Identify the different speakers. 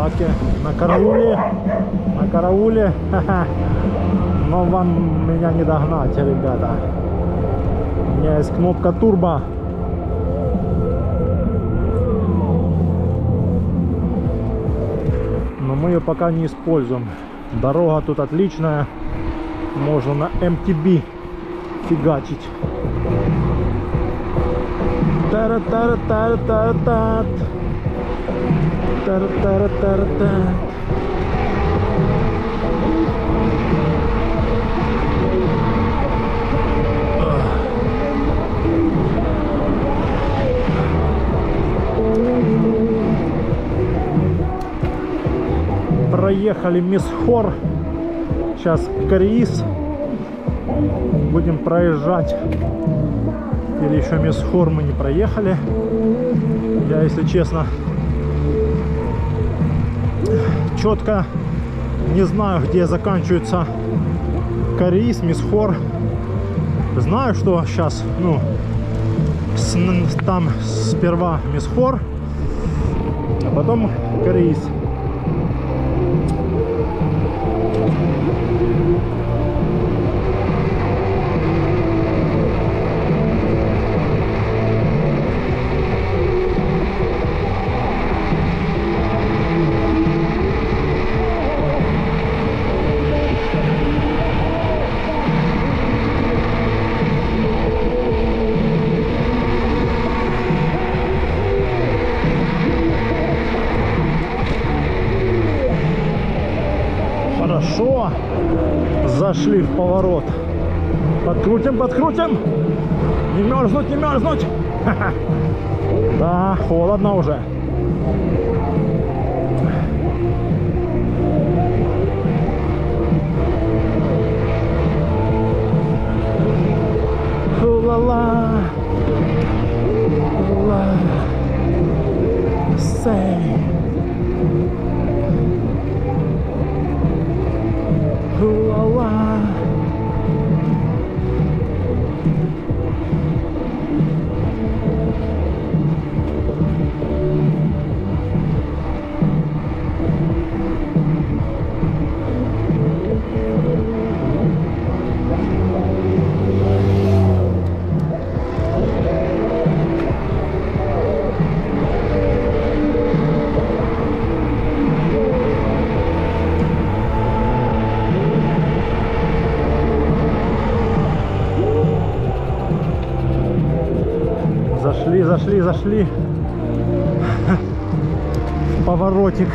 Speaker 1: собаки на карауле. На карауле. Но вам меня не догнать, ребята. У меня есть кнопка турбо. Но мы ее пока не используем. Дорога тут отличная. Можно на MTB фигачить. Тара-тара-тара-тара-тат. Тара-тара-тара-тат. Проехали Мисхор. Сейчас Кариис. Будем проезжать. Или еще Мисхор мы не проехали. Я, если честно, четко не знаю, где заканчивается Кариис, Мисхор. Знаю, что сейчас, ну, там сперва Мисхор, а потом Кариис. Хорошо, зашли в поворот. Подкрутим, подкрутим. Не мерзнуть, не мерзнуть. Да, холодно уже. Ла-ла, ла, сей. Ла-ла. Зашли в поворотик.